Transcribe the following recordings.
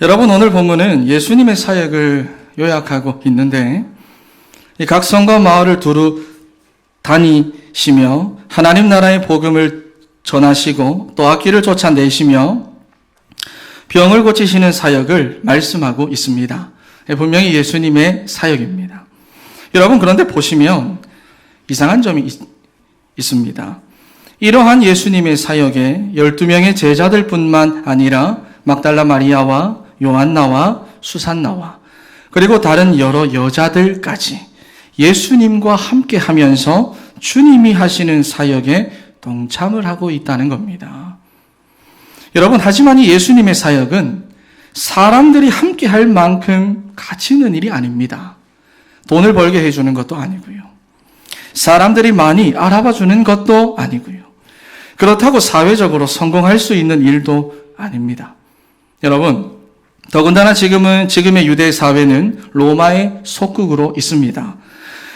여러분, 오늘 본문은 예수님의 사역을 요약하고 있는데, 이 각 성과 마을을 두루 다니시며 하나님 나라의 복음을 전하시고 또 악귀를 쫓아내시며 병을 고치시는 사역을 말씀하고 있습니다. 분명히 예수님의 사역입니다. 여러분, 그런데 보시면 이상한 점이 있습니다. 이러한 예수님의 사역에 12명의 제자들뿐만 아니라 막달라 마리아와 요한나와 수산나와 그리고 다른 여러 여자들까지 예수님과 함께 하면서 주님이 하시는 사역에 동참을 하고 있다는 겁니다. 여러분, 하지만 이 예수님의 사역은 사람들이 함께 할 만큼 가치 있는 일이 아닙니다. 돈을 벌게 해주는 것도 아니고요. 사람들이 많이 알아봐 주는 것도 아니고요. 그렇다고 사회적으로 성공할 수 있는 일도 아닙니다. 여러분, 더군다나 지금의 유대 사회는 로마의 속국으로 있습니다.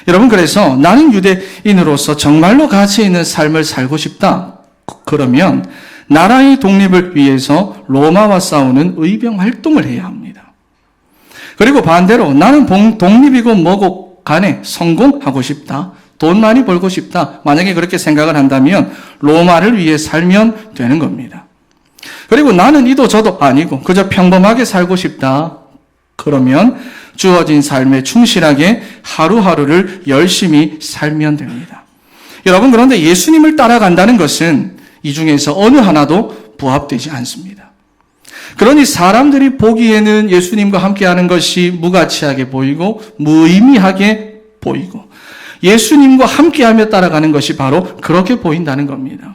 여러분, 그래서 나는 유대인으로서 정말로 가치 있는 삶을 살고 싶다. 그러면 나라의 독립을 위해서 로마와 싸우는 의병 활동을 해야 합니다. 그리고 반대로 나는 독립이고 뭐고 간에 성공하고 싶다. 돈 많이 벌고 싶다. 만약에 그렇게 생각을 한다면 로마를 위해 살면 되는 겁니다. 그리고 나는 이도 저도 아니고 그저 평범하게 살고 싶다. 그러면 주어진 삶에 충실하게 하루하루를 열심히 살면 됩니다. 여러분, 그런데 예수님을 따라간다는 것은 이 중에서 어느 하나도 부합되지 않습니다. 그러니 사람들이 보기에는 예수님과 함께하는 것이 무가치하게 보이고 무의미하게 보이고 예수님과 함께하며 따라가는 것이 바로 그렇게 보인다는 겁니다.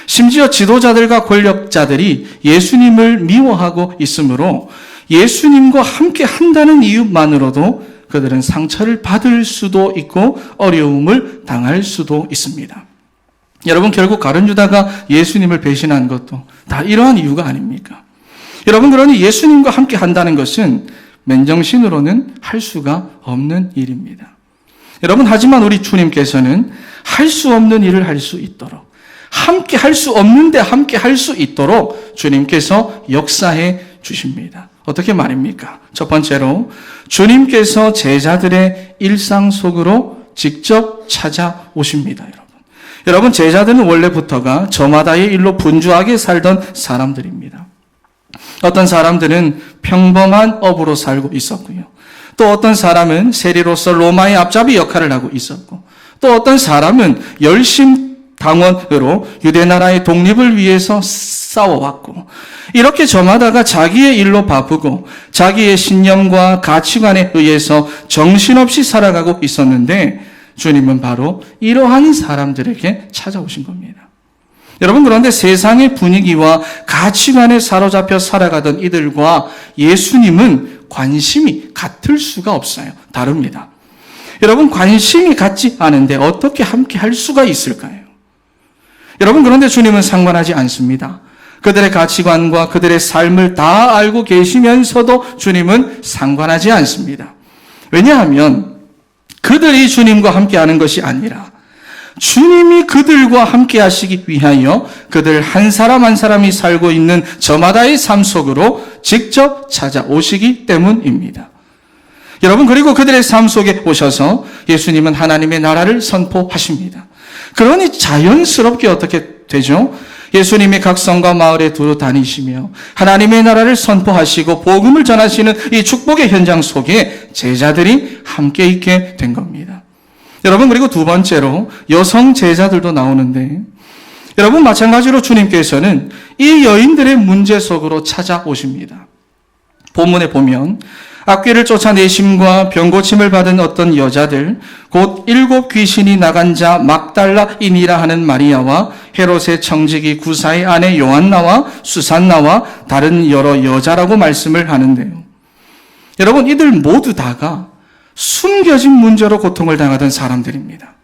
심지어 지도자들과 권력자들이 예수님을 미워하고 있으므로 예수님과 함께 한다는 이유만으로도 그들은 상처를 받을 수도 있고 어려움을 당할 수도 있습니다. 여러분, 결국 가룟 유다가 예수님을 배신한 것도 다 이러한 이유가 아닙니까? 여러분, 그러니 예수님과 함께 한다는 것은 맨정신으로는 할 수가 없는 일입니다. 여러분, 하지만 우리 주님께서는 할 수 없는 일을 할 수 있도록, 함께 할 수 없는데 함께 할 수 있도록 주님께서 역사해 주십니다. 어떻게 말입니까? 첫 번째로 주님께서 제자들의 일상 속으로 직접 찾아오십니다. 여러분, 제자들은 원래부터가 저마다의 일로 분주하게 살던 사람들입니다. 어떤 사람들은 평범한 업으로 살고 있었고요. 또 어떤 사람은 세리로서 로마의 앞잡이 역할을 하고 있었고, 또 어떤 사람은 열심당원으로 유대 나라의 독립을 위해서 싸워왔고, 이렇게 저마다가 자기의 일로 바쁘고 자기의 신념과 가치관에 의해서 정신없이 살아가고 있었는데 주님은 바로 이러한 사람들에게 찾아오신 겁니다. 여러분, 그런데 세상의 분위기와 가치관에 사로잡혀 살아가던 이들과 예수님은 관심이 같을 수가 없어요. 다릅니다. 여러분, 관심이 같지 않은데 어떻게 함께 할 수가 있을까요? 여러분, 그런데 주님은 상관하지 않습니다. 그들의 가치관과 그들의 삶을 다 알고 계시면서도 주님은 상관하지 않습니다. 왜냐하면 그들이 주님과 함께하는 것이 아니라 주님이 그들과 함께 하시기 위하여 그들 한 사람 한 사람이 살고 있는 저마다의 삶 속으로 직접 찾아오시기 때문입니다. 여러분, 그리고 그들의 삶 속에 오셔서 예수님은 하나님의 나라를 선포하십니다. 그러니 자연스럽게 어떻게 되죠? 예수님이 각 성과 마을에 두루 다니시며 하나님의 나라를 선포하시고 복음을 전하시는 이 축복의 현장 속에 제자들이 함께 있게 된 겁니다. 여러분, 그리고 두 번째로 여성 제자들도 나오는데, 여러분, 마찬가지로 주님께서는 이 여인들의 문제 속으로 찾아오십니다. 본문에 보면 악귀를 쫓아내심과 병고침을 받은 어떤 여자들, 곧 7 귀신이 나간 자 막달라인이라 하는 마리아와 헤롯의 청지기 구사의 아내 요한나와 수산나와 다른 여러 여자라고 말씀을 하는데요. 여러분, 이들 모두 다가 숨겨진 문제로 고통을 당하던 사람들입니다.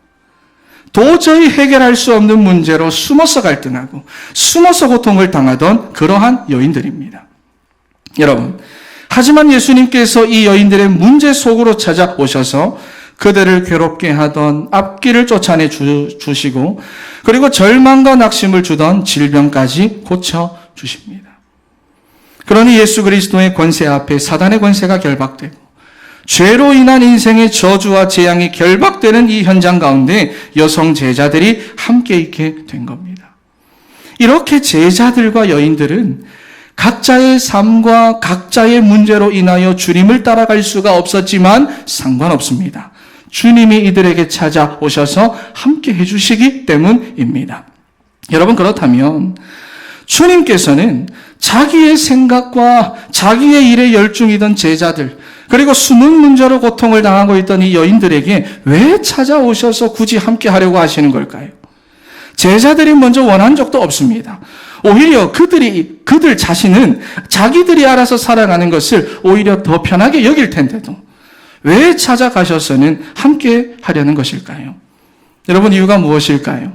도저히 해결할 수 없는 문제로 숨어서 갈등하고 숨어서 고통을 당하던 그러한 여인들입니다. 여러분, 하지만 예수님께서 이 여인들의 문제 속으로 찾아오셔서 그들을 괴롭게 하던 앞길을 쫓아내 주시고 그리고 절망과 낙심을 주던 질병까지 고쳐주십니다. 그러니 예수 그리스도의 권세 앞에 사단의 권세가 결박되고 죄로 인한 인생의 저주와 재앙이 결박되는 이 현장 가운데 여성 제자들이 함께 있게 된 겁니다. 이렇게 제자들과 여인들은 각자의 삶과 각자의 문제로 인하여 주님을 따라갈 수가 없었지만 상관없습니다. 주님이 이들에게 찾아오셔서 함께 해주시기 때문입니다. 여러분, 그렇다면 주님께서는 자기의 생각과 자기의 일에 열중이던 제자들, 그리고 숨은 문제로 고통을 당하고 있던 이 여인들에게 왜 찾아오셔서 굳이 함께 하려고 하시는 걸까요? 제자들이 먼저 원한 적도 없습니다. 오히려 그들 자신은 자기들이 알아서 살아가는 것을 오히려 더 편하게 여길 텐데도 왜 찾아가셔서는 함께 하려는 것일까요? 여러분, 이유가 무엇일까요?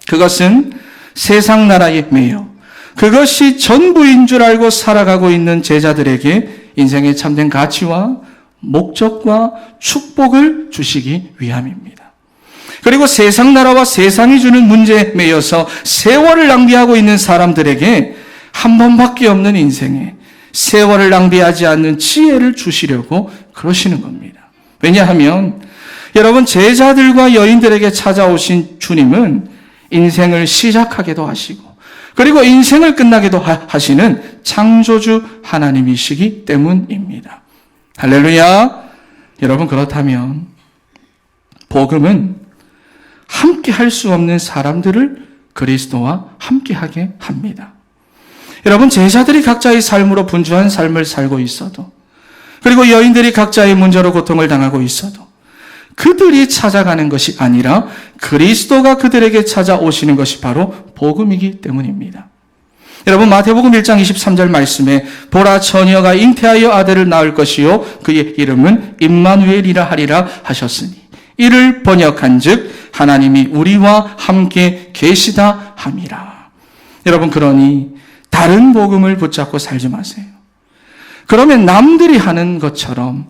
그것은 세상 나라에 매여 그것이 전부인 줄 알고 살아가고 있는 제자들에게 인생의 참된 가치와 목적과 축복을 주시기 위함입니다. 그리고 세상 나라와 세상이 주는 문제에 매여서 세월을 낭비하고 있는 사람들에게 한 번밖에 없는 인생에 세월을 낭비하지 않는 지혜를 주시려고 그러시는 겁니다. 왜냐하면 여러분, 제자들과 여인들에게 찾아오신 주님은 인생을 시작하게도 하시고 그리고 인생을 끝나게도 하시는 창조주 하나님이시기 때문입니다. 할렐루야. 여러분, 그렇다면 복음은 함께 할 수 없는 사람들을 그리스도와 함께 하게 합니다. 여러분, 제자들이 각자의 삶으로 분주한 삶을 살고 있어도, 그리고 여인들이 각자의 문제로 고통을 당하고 있어도 그들이 찾아가는 것이 아니라 그리스도가 그들에게 찾아오시는 것이 바로 복음이기 때문입니다. 여러분, 마태복음 1장 23절 말씀에 보라, 처녀가 잉태하여 아들을 낳을 것이요 그의 이름은 임마누엘이라 하리라 하셨으니 이를 번역한즉 하나님이 우리와 함께 계시다 함이라. 여러분, 그러니 다른 복음을 붙잡고 살지 마세요. 그러면 남들이 하는 것처럼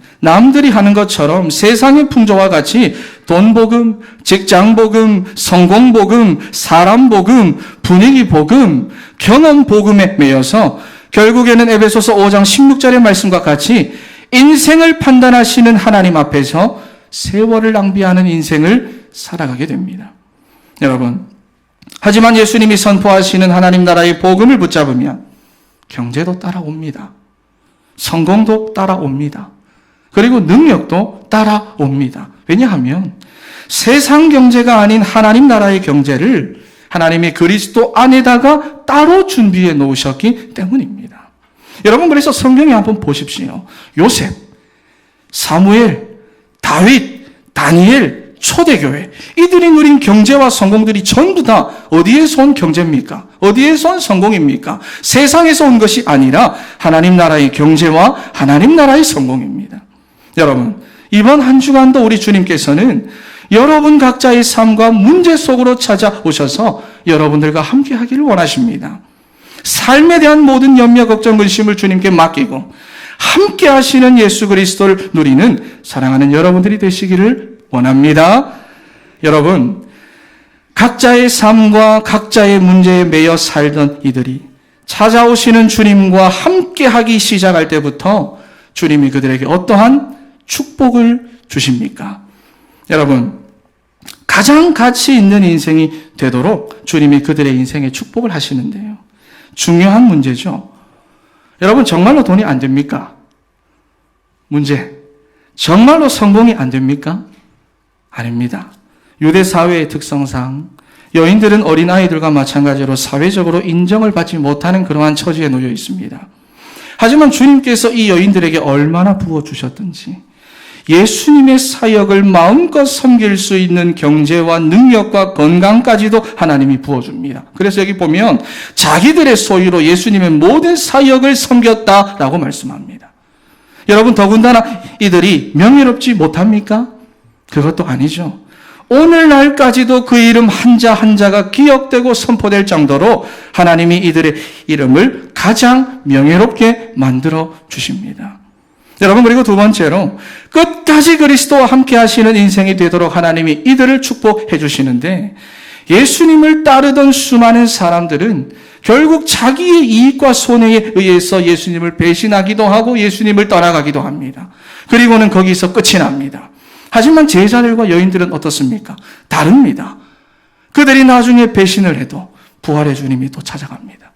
세상의 풍조와 같이 돈 복음, 직장 복음, 성공 복음, 사람 복음, 분위기 복음, 경험 복음에 매여서 결국에는 에베소서 5장 16절의 말씀과 같이 인생을 판단하시는 하나님 앞에서 세월을 낭비하는 인생을 살아가게 됩니다. 여러분, 하지만 예수님이 선포하시는 하나님 나라의 복음을 붙잡으면 경제도 따라옵니다. 성공도 따라옵니다. 그리고 능력도 따라옵니다. 왜냐하면 세상 경제가 아닌 하나님 나라의 경제를 하나님이 그리스도 안에다가 따로 준비해 놓으셨기 때문입니다. 여러분, 그래서 성경에 한번 보십시오. 요셉, 사무엘, 다윗, 다니엘, 초대교회, 이들이 누린 경제와 성공들이 전부 다 어디에서 온 경제입니까? 어디에서 온 성공입니까? 세상에서 온 것이 아니라 하나님 나라의 경제와 하나님 나라의 성공입니다. 여러분, 이번 한 주간도 우리 주님께서는 여러분 각자의 삶과 문제 속으로 찾아오셔서 여러분들과 함께 하기를 원하십니다. 삶에 대한 모든 염려, 걱정, 근심을 주님께 맡기고 함께 하시는 예수 그리스도를 누리는 사랑하는 여러분들이 되시기를 원합니다. 여러분, 각자의 삶과 각자의 문제에 매여 살던 이들이 찾아오시는 주님과 함께 하기 시작할 때부터 주님이 그들에게 어떠한 축복을 주십니까? 여러분, 가장 가치 있는 인생이 되도록 주님이 그들의 인생에 축복을 하시는데요. 중요한 문제죠. 여러분, 정말로 돈이 안 됩니까? 문제. 정말로 성공이 안 됩니까? 아닙니다. 유대 사회의 특성상 여인들은 어린아이들과 마찬가지로 사회적으로 인정을 받지 못하는 그러한 처지에 놓여 있습니다. 하지만 주님께서 이 여인들에게 얼마나 부어주셨든지 예수님의 사역을 마음껏 섬길 수 있는 경제와 능력과 건강까지도 하나님이 부어줍니다. 그래서 여기 보면 자기들의 소유로 예수님의 모든 사역을 섬겼다라고 말씀합니다. 여러분, 더군다나 이들이 명예롭지 못합니까? 그것도 아니죠. 오늘날까지도 그 이름 한자 한자가 기억되고 선포될 정도로 하나님이 이들의 이름을 가장 명예롭게 만들어 주십니다. 여러분, 그리고 두 번째로 끝까지 그리스도와 함께 하시는 인생이 되도록 하나님이 이들을 축복해 주시는데, 예수님을 따르던 수많은 사람들은 결국 자기의 이익과 손해에 의해서 예수님을 배신하기도 하고 예수님을 떠나가기도 합니다. 그리고는 거기서 끝이 납니다. 하지만 제자들과 여인들은 어떻습니까? 다릅니다. 그들이 나중에 배신을 해도 부활의 주님이 또 찾아갑니다.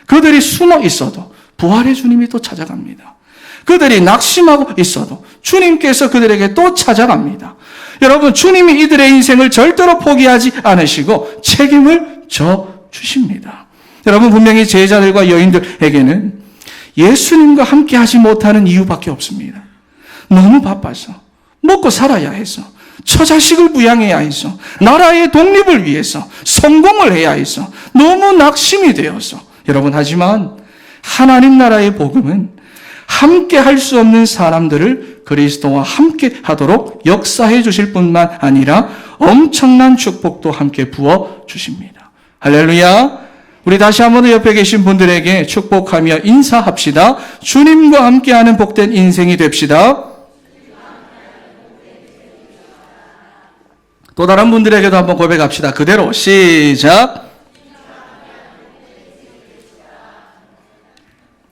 그들이 숨어 있어도 부활의 주님이 또 찾아갑니다. 그들이 낙심하고 있어도 주님께서 그들에게 또 찾아갑니다. 여러분, 주님이 이들의 인생을 절대로 포기하지 않으시고 책임을 져 주십니다. 여러분, 분명히 제자들과 여인들에게는 예수님과 함께 하지 못하는 이유밖에 없습니다. 너무 바빠서, 먹고 살아야 해서, 처자식을 부양해야 해서, 나라의 독립을 위해서, 성공을 해야 해서, 너무 낙심이 되어서. 여러분, 하지만 하나님 나라의 복음은 함께 할 수 없는 사람들을 그리스도와 함께 하도록 역사해 주실 뿐만 아니라 엄청난 축복도 함께 부어 주십니다. 할렐루야. 우리 다시 한번 옆에 계신 분들에게 축복하며 인사합시다. 주님과 함께하는 복된 인생이 됩시다. 또 다른 분들에게도 한번 고백합시다. 그대로 시작.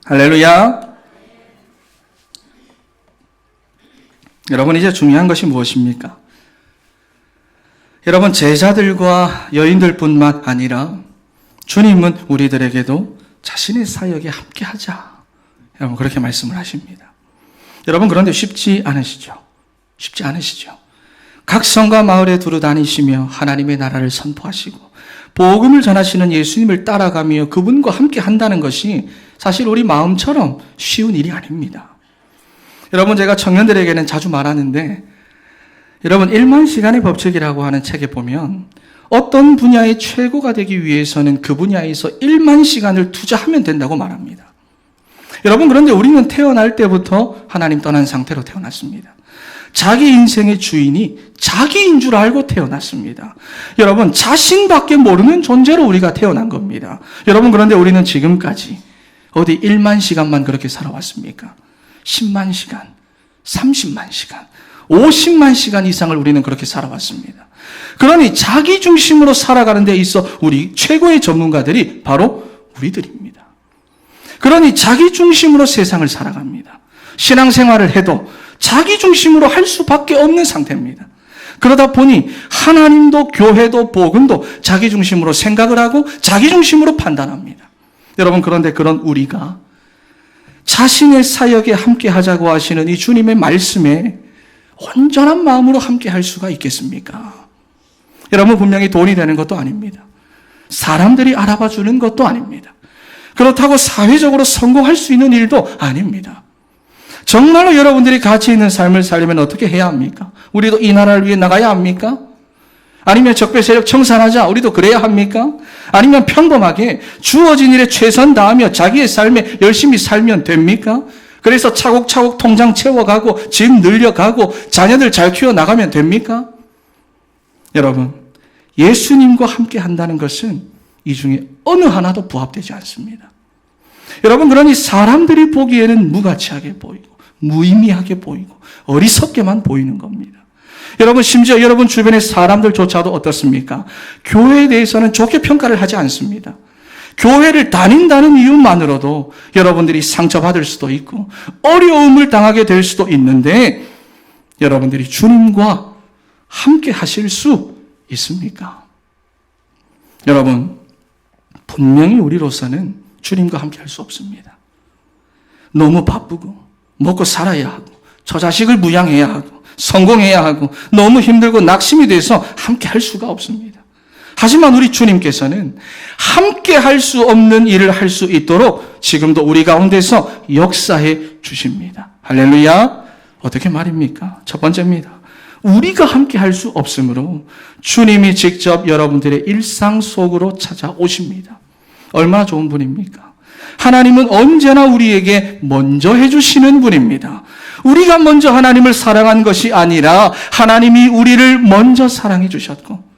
할렐루야. 여러분, 이제 중요한 것이 무엇입니까? 여러분, 제자들과 여인들뿐만 아니라 주님은 우리들에게도 자신의 사역에 함께하자. 여러분, 그렇게 말씀을 하십니다. 여러분, 그런데 쉽지 않으시죠? 쉽지 않으시죠? 각 성과 마을에 두루 다니시며 하나님의 나라를 선포하시고 복음을 전하시는 예수님을 따라가며 그분과 함께 한다는 것이 사실 우리 마음처럼 쉬운 일이 아닙니다. 여러분, 제가 청년들에게는 자주 말하는데, 여러분, 1만 시간의 법칙이라고 하는 책에 보면 어떤 분야의 최고가 되기 위해서는 그 분야에서 1만 시간을 투자하면 된다고 말합니다. 여러분, 그런데 우리는 태어날 때부터 하나님 떠난 상태로 태어났습니다. 자기 인생의 주인이 자기인 줄 알고 태어났습니다. 여러분, 자신밖에 모르는 존재로 우리가 태어난 겁니다. 여러분, 그런데 우리는 지금까지 어디 1만 시간만 그렇게 살아왔습니까? 10만 시간, 30만 시간, 50만 시간 이상을 우리는 그렇게 살아왔습니다. 그러니 자기 중심으로 살아가는 데 있어 우리 최고의 전문가들이 바로 우리들입니다. 그러니 자기 중심으로 세상을 살아갑니다. 신앙생활을 해도 자기 중심으로 할 수밖에 없는 상태입니다. 그러다 보니 하나님도 교회도 복음도 자기 중심으로 생각을 하고 자기 중심으로 판단합니다. 여러분, 그런데 그런 우리가 자신의 사역에 함께 하자고 하시는 이 주님의 말씀에 온전한 마음으로 함께 할 수가 있겠습니까? 여러분, 분명히 돈이 되는 것도 아닙니다. 사람들이 알아봐 주는 것도 아닙니다. 그렇다고 사회적으로 성공할 수 있는 일도 아닙니다. 정말로 여러분들이 가치 있는 삶을 살려면 어떻게 해야 합니까? 우리도 이 나라를 위해 나가야 합니까? 아니면 적폐 세력 청산하자, 우리도 그래야 합니까? 아니면 평범하게 주어진 일에 최선 다하며 자기의 삶에 열심히 살면 됩니까? 그래서 차곡차곡 통장 채워가고 집 늘려가고 자녀들 잘 키워나가면 됩니까? 여러분, 예수님과 함께 한다는 것은 이 중에 어느 하나도 부합되지 않습니다. 여러분, 그러니 사람들이 보기에는 무가치하게 보이고 무의미하게 보이고 어리석게만 보이는 겁니다. 여러분, 심지어 여러분 주변의 사람들조차도 어떻습니까? 교회에 대해서는 좋게 평가를 하지 않습니다. 교회를 다닌다는 이유만으로도 여러분들이 상처받을 수도 있고 어려움을 당하게 될 수도 있는데, 여러분들이 주님과 함께 하실 수 있습니까? 여러분, 분명히 우리로서는 주님과 함께 할 수 없습니다. 너무 바쁘고 먹고 살아야 하고 처자식을 부양해야 하고 성공해야 하고 너무 힘들고 낙심이 돼서 함께 할 수가 없습니다. 하지만 우리 주님께서는 함께 할 수 없는 일을 할 수 있도록 지금도 우리 가운데서 역사해 주십니다. 할렐루야. 어떻게 말입니까? 첫 번째입니다. 우리가 함께 할 수 없으므로 주님이 직접 여러분들의 일상 속으로 찾아오십니다. 얼마나 좋은 분입니까? 하나님은 언제나 우리에게 먼저 해주시는 분입니다. 우리가 먼저 하나님을 사랑한 것이 아니라 하나님이 우리를 먼저 사랑해 주셨고,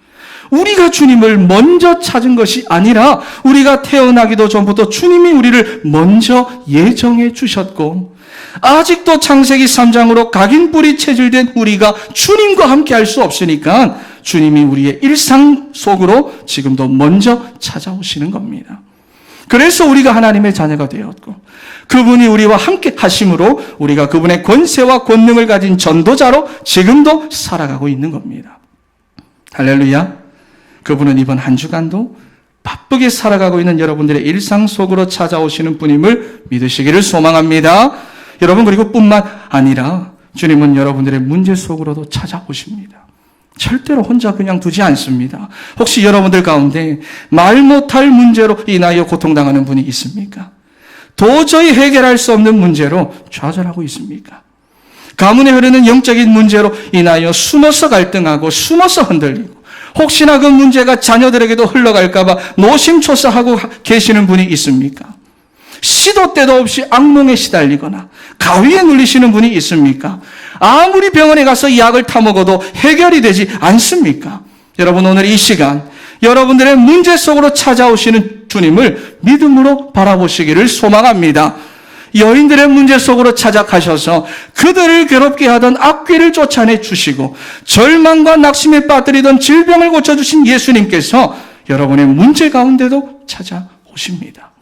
우리가 주님을 먼저 찾은 것이 아니라 우리가 태어나기도 전부터 주님이 우리를 먼저 예정해 주셨고, 아직도 창세기 3장으로 각인 뿌리 체질된 우리가 주님과 함께 할 수 없으니까 주님이 우리의 일상 속으로 지금도 먼저 찾아오시는 겁니다. 그래서 우리가 하나님의 자녀가 되었고 그분이 우리와 함께 하심으로 우리가 그분의 권세와 권능을 가진 전도자로 지금도 살아가고 있는 겁니다. 할렐루야. 그분은 이번 한 주간도 바쁘게 살아가고 있는 여러분들의 일상 속으로 찾아오시는 분임을 믿으시기를 소망합니다. 여러분, 그리고 뿐만 아니라 주님은 여러분들의 문제 속으로도 찾아오십니다. 절대로 혼자 그냥 두지 않습니다. 혹시 여러분들 가운데 말 못할 문제로 인하여 고통당하는 분이 있습니까? 도저히 해결할 수 없는 문제로 좌절하고 있습니까? 가문에 흐르는 영적인 문제로 인하여 숨어서 갈등하고 숨어서 흔들리고 혹시나 그 문제가 자녀들에게도 흘러갈까 봐 노심초사하고 계시는 분이 있습니까? 시도 때도 없이 악몽에 시달리거나 가위에 눌리시는 분이 있습니까? 아무리 병원에 가서 약을 타먹어도 해결이 되지 않습니까? 여러분, 오늘 이 시간 여러분들의 문제 속으로 찾아오시는 주님을 믿음으로 바라보시기를 소망합니다. 여인들의 문제 속으로 찾아가셔서 그들을 괴롭게 하던 악귀를 쫓아내 주시고 절망과 낙심에 빠뜨리던 질병을 고쳐주신 예수님께서 여러분의 문제 가운데도 찾아오십니다.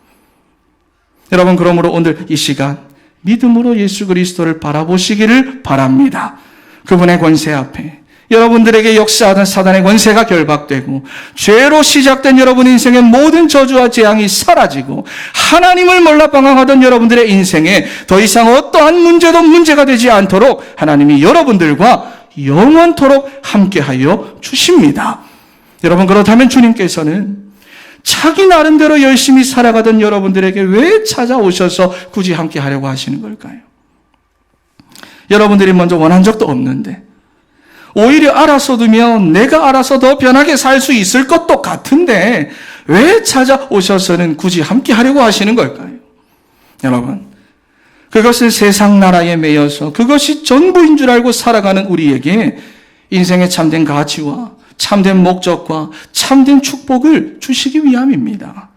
여러분, 그러므로 오늘 이 시간 믿음으로 예수 그리스도를 바라보시기를 바랍니다. 그분의 권세 앞에 여러분들에게 역사하던 사단의 권세가 결박되고 죄로 시작된 여러분 인생의 모든 저주와 재앙이 사라지고 하나님을 몰라 방황하던 여러분들의 인생에 더 이상 어떠한 문제도 문제가 되지 않도록 하나님이 여러분들과 영원토록 함께하여 주십니다. 여러분, 그렇다면 주님께서는 자기 나름대로 열심히 살아가던 여러분들에게 왜 찾아오셔서 굳이 함께하려고 하시는 걸까요? 여러분들이 먼저 원한 적도 없는데 오히려 알아서 두면 내가 알아서 더 편하게 살 수 있을 것도 같은데 왜 찾아오셔서는 굳이 함께 하려고 하시는 걸까요? 여러분, 그것은 세상 나라에 매여서 그것이 전부인 줄 알고 살아가는 우리에게 인생의 참된 가치와 참된 목적과 참된 축복을 주시기 위함입니다.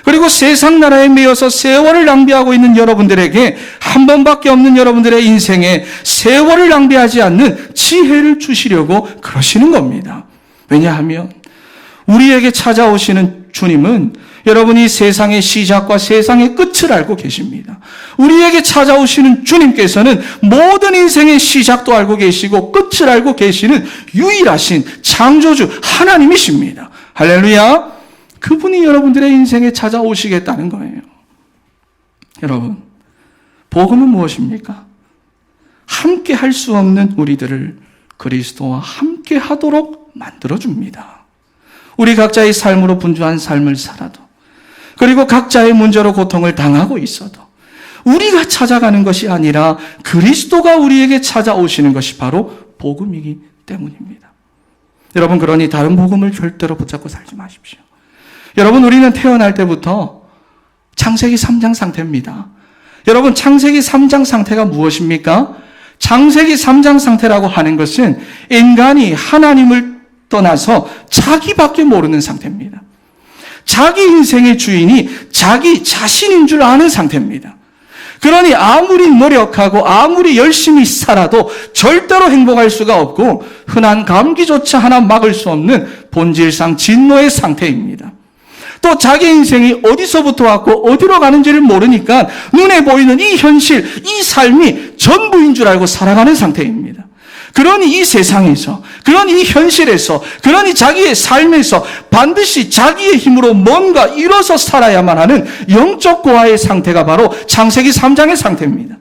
그리고 세상 나라에 매여서 세월을 낭비하고 있는 여러분들에게 한 번밖에 없는 여러분들의 인생에 세월을 낭비하지 않는 지혜를 주시려고 그러시는 겁니다. 왜냐하면 우리에게 찾아오시는 주님은 여러분이 세상의 시작과 세상의 끝을 알고 계십니다. 우리에게 찾아오시는 주님께서는 모든 인생의 시작도 알고 계시고 끝을 알고 계시는 유일하신 창조주 하나님이십니다. 할렐루야. 그분이 여러분들의 인생에 찾아오시겠다는 거예요. 여러분, 복음은 무엇입니까? 함께 할 수 없는 우리들을 그리스도와 함께 하도록 만들어줍니다. 우리 각자의 삶으로 분주한 삶을 살아도, 그리고 각자의 문제로 고통을 당하고 있어도 우리가 찾아가는 것이 아니라 그리스도가 우리에게 찾아오시는 것이 바로 복음이기 때문입니다. 여러분, 그러니 다른 복음을 절대로 붙잡고 살지 마십시오. 여러분, 우리는 태어날 때부터 창세기 3장 상태입니다. 여러분, 창세기 3장 상태가 무엇입니까? 창세기 3장 상태라고 하는 것은 인간이 하나님을 떠나서 자기밖에 모르는 상태입니다. 자기 인생의 주인이 자기 자신인 줄 아는 상태입니다. 그러니 아무리 노력하고 아무리 열심히 살아도 절대로 행복할 수가 없고 흔한 감기조차 하나 막을 수 없는 본질상 진노의 상태입니다. 또 자기 인생이 어디서부터 왔고 어디로 가는지를 모르니까 눈에 보이는 이 현실, 이 삶이 전부인 줄 알고 살아가는 상태입니다. 그러니 이 세상에서, 그러니 이 현실에서, 그러니 자기의 삶에서 반드시 자기의 힘으로 뭔가 이뤄서 살아야만 하는 영적 고아의 상태가 바로 창세기 3장의 상태입니다.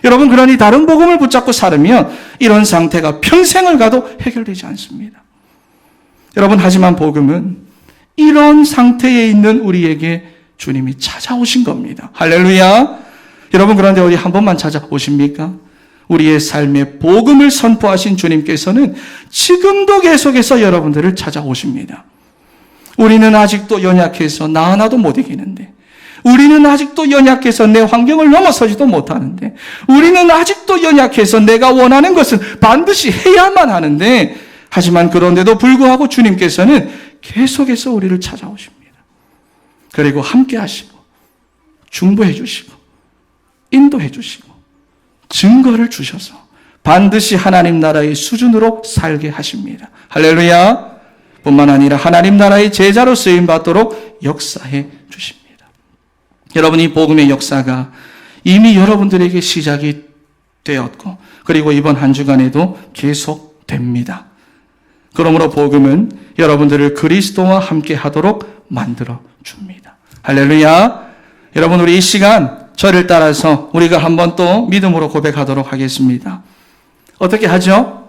여러분, 그러니 다른 복음을 붙잡고 살으면 이런 상태가 평생을 가도 해결되지 않습니다. 여러분, 하지만 복음은 이런 상태에 있는 우리에게 주님이 찾아오신 겁니다. 할렐루야. 여러분, 그런데 어디 한 번만 찾아오십니까? 우리의 삶에 복음을 선포하신 주님께서는 지금도 계속해서 여러분들을 찾아오십니다. 우리는 아직도 연약해서 나 하나도 못 이기는데, 우리는 아직도 연약해서 내 환경을 넘어서지도 못하는데, 우리는 아직도 연약해서 내가 원하는 것은 반드시 해야만 하는데, 하지만 그런데도 불구하고 주님께서는 계속해서 우리를 찾아오십니다. 그리고 함께 하시고 중보해 주시고 인도해 주시고 증거를 주셔서 반드시 하나님 나라의 수준으로 살게 하십니다. 할렐루야. 뿐만 아니라 하나님 나라의 제자로 쓰임받도록 역사해 주십니다. 여러분, 이 복음의 역사가 이미 여러분들에게 시작이 되었고, 그리고 이번 한 주간에도 계속됩니다. 그러므로 복음은 여러분들을 그리스도와 함께 하도록 만들어 줍니다. 할렐루야. 여러분, 우리 이 시간 저를 따라서 우리가 한번 또 믿음으로 고백하도록 하겠습니다. 어떻게 하죠?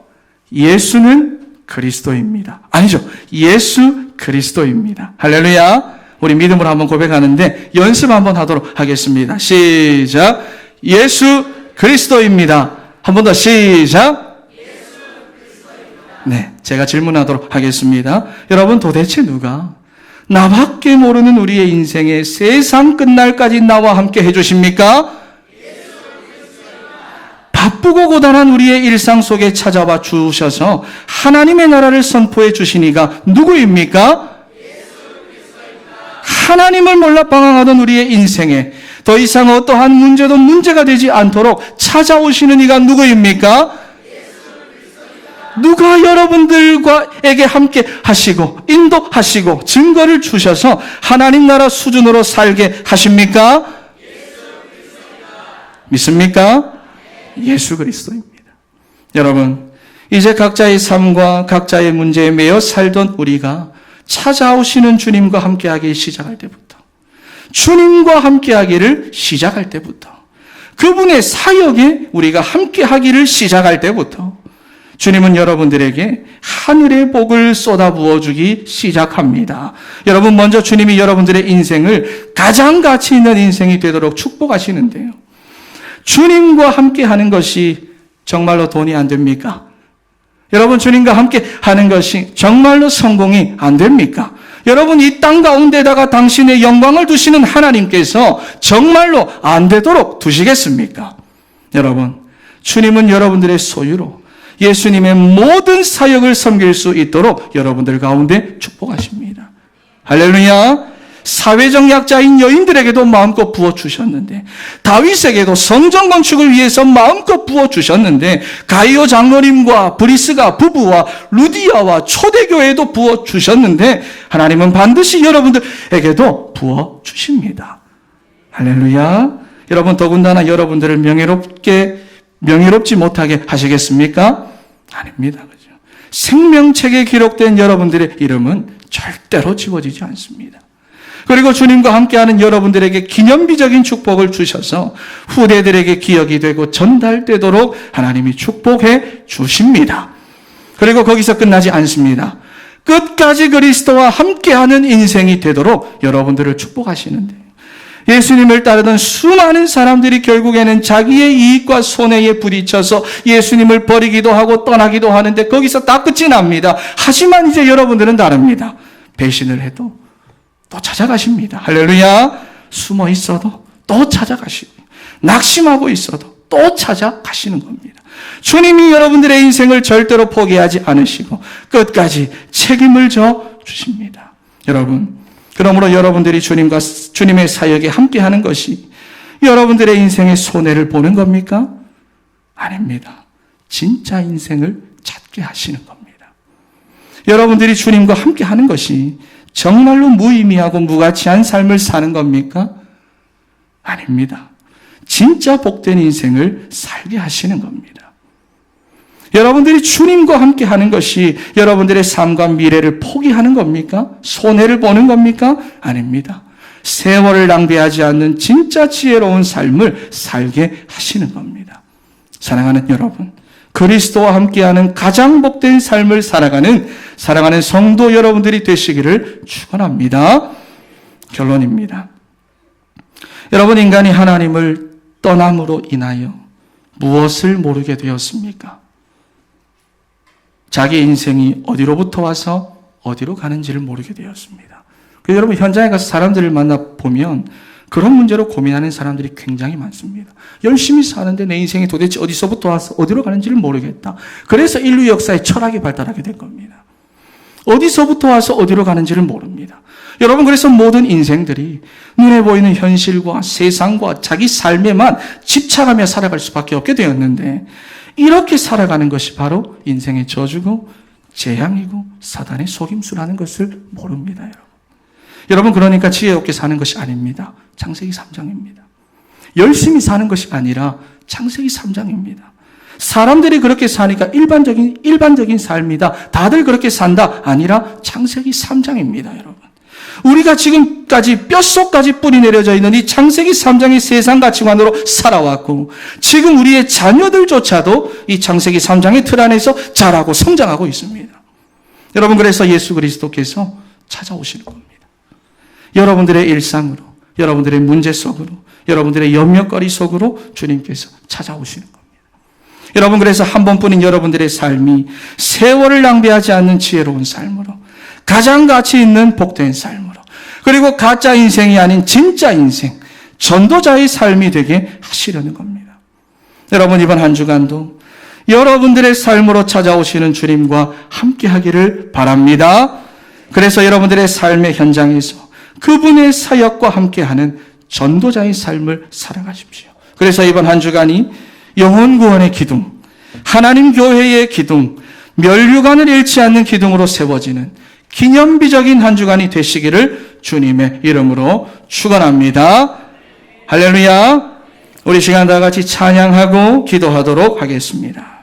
예수는 그리스도입니다. 아니죠. 예수 그리스도입니다. 할렐루야. 우리 믿음으로 한번 고백하는데 연습 한번 하도록 하겠습니다. 시작. 예수 그리스도입니다. 한 번 더 시작. 예수 그리스도입니다. 네, 제가 질문하도록 하겠습니다. 여러분, 도대체 누가 나밖에 모르는 우리의 인생에 세상 끝날까지 나와 함께 해주십니까? 바쁘고 고단한 우리의 일상 속에 찾아와 주셔서 하나님의 나라를 선포해 주신 이가 누구입니까? 하나님을 몰라 방황하던 우리의 인생에 더 이상 어떠한 문제도 문제가 되지 않도록 찾아오시는 이가 누구입니까? 누가 여러분들과에게 함께 하시고 인도하시고 증거를 주셔서 하나님 나라 수준으로 살게 하십니까? 믿습니까? 예수 그리스도입니다. 여러분, 이제 각자의 삶과 각자의 문제에 매여 살던 우리가 찾아오시는 주님과 함께하기 시작할 때부터, 주님과 함께하기를 시작할 때부터, 그분의 사역에 우리가 함께하기를 시작할 때부터 주님은 여러분들에게 하늘의 복을 쏟아부어주기 시작합니다. 여러분, 먼저 주님이 여러분들의 인생을 가장 가치 있는 인생이 되도록 축복하시는데요. 주님과 함께하는 것이 정말로 돈이 안 됩니까? 여러분, 주님과 함께 하는 것이 정말로 성공이 안 됩니까? 여러분, 이 땅 가운데다가 당신의 영광을 두시는 하나님께서 정말로 안 되도록 두시겠습니까? 여러분, 주님은 여러분들의 소유로 예수님의 모든 사역을 섬길 수 있도록 여러분들 가운데 축복하십니다. 할렐루야. 사회적 약자인 여인들에게도 마음껏 부어주셨는데, 다윗에게도 성전 건축을 위해서 마음껏 부어주셨는데, 가이오 장로님과 브리스가 부부와 루디아와 초대교회에도 부어주셨는데, 하나님은 반드시 여러분들에게도 부어주십니다. 할렐루야. 여러분, 더군다나 여러분들을 명예롭지 못하게 하시겠습니까? 아닙니다. 그죠? 생명책에 기록된 여러분들의 이름은 절대로 지워지지 않습니다. 그리고 주님과 함께하는 여러분들에게 기념비적인 축복을 주셔서 후대들에게 기억이 되고 전달되도록 하나님이 축복해 주십니다. 그리고 거기서 끝나지 않습니다. 끝까지 그리스도와 함께하는 인생이 되도록 여러분들을 축복하시는데, 예수님을 따르던 수많은 사람들이 결국에는 자기의 이익과 손해에 부딪혀서 예수님을 버리기도 하고 떠나기도 하는데 거기서 다 끝이 납니다. 하지만 이제 여러분들은 다릅니다. 배신을 해도 또 찾아가십니다. 할렐루야. 숨어 있어도 또 찾아가시고, 낙심하고 있어도 또 찾아가시는 겁니다. 주님이 여러분들의 인생을 절대로 포기하지 않으시고 끝까지 책임을 져 주십니다. 여러분, 그러므로 여러분들이 주님의 사역에 함께하는 것이 여러분들의 인생의 손해를 보는 겁니까? 아닙니다. 진짜 인생을 찾게 하시는 겁니다. 여러분들이 주님과 함께하는 것이 정말로 무의미하고 무가치한 삶을 사는 겁니까? 아닙니다. 진짜 복된 인생을 살게 하시는 겁니다. 여러분들이 주님과 함께 하는 것이 여러분들의 삶과 미래를 포기하는 겁니까? 손해를 보는 겁니까? 아닙니다. 세월을 낭비하지 않는 진짜 지혜로운 삶을 살게 하시는 겁니다. 사랑하는 여러분, 그리스도와 함께하는 가장 복된 삶을 살아가는 사랑하는 성도 여러분들이 되시기를 축원합니다. 결론입니다. 여러분, 인간이 하나님을 떠남으로 인하여 무엇을 모르게 되었습니까? 자기 인생이 어디로부터 와서 어디로 가는지를 모르게 되었습니다. 여러분, 현장에 가서 사람들을 만나보면 그런 문제로 고민하는 사람들이 굉장히 많습니다. 열심히 사는데 내 인생이 도대체 어디서부터 와서 어디로 가는지를 모르겠다. 그래서 인류 역사의 철학이 발달하게 된 겁니다. 어디서부터 와서 어디로 가는지를 모릅니다. 여러분, 그래서 모든 인생들이 눈에 보이는 현실과 세상과 자기 삶에만 집착하며 살아갈 수밖에 없게 되었는데, 이렇게 살아가는 것이 바로 인생의 저주고 재앙이고 사단의 속임수라는 것을 모릅니다. 여러분. 여러분, 그러니까 지혜롭게 사는 것이 아닙니다. 창세기 3장입니다. 열심히 사는 것이 아니라 창세기 3장입니다. 사람들이 그렇게 사니까 일반적인 삶이다. 다들 그렇게 산다. 아니라 창세기 3장입니다, 여러분. 우리가 지금까지 뼛속까지 뿌리 내려져 있는 이 창세기 3장의 세상 가치관으로 살아왔고, 지금 우리의 자녀들조차도 이 창세기 3장의 틀 안에서 자라고 성장하고 있습니다. 여러분, 그래서 예수 그리스도께서 찾아오시는 겁니다. 여러분들의 일상으로, 여러분들의 문제 속으로, 여러분들의 염려거리 속으로 주님께서 찾아오시는 겁니다. 여러분, 그래서 한 번뿐인 여러분들의 삶이 세월을 낭비하지 않는 지혜로운 삶으로, 가장 가치 있는 복된 삶으로, 그리고 가짜 인생이 아닌 진짜 인생, 전도자의 삶이 되게 하시려는 겁니다. 여러분, 이번 한 주간도 여러분들의 삶으로 찾아오시는 주님과 함께 하기를 바랍니다. 그래서 여러분들의 삶의 현장에서 그분의 사역과 함께하는 전도자의 삶을 살아가십시오. 그래서 이번 한 주간이 영혼 구원의 기둥, 하나님 교회의 기둥, 면류관을 잃지 않는 기둥으로 세워지는 기념비적인 한 주간이 되시기를 주님의 이름으로 축원합니다. 할렐루야. 우리 시간 다 같이 찬양하고 기도하도록 하겠습니다.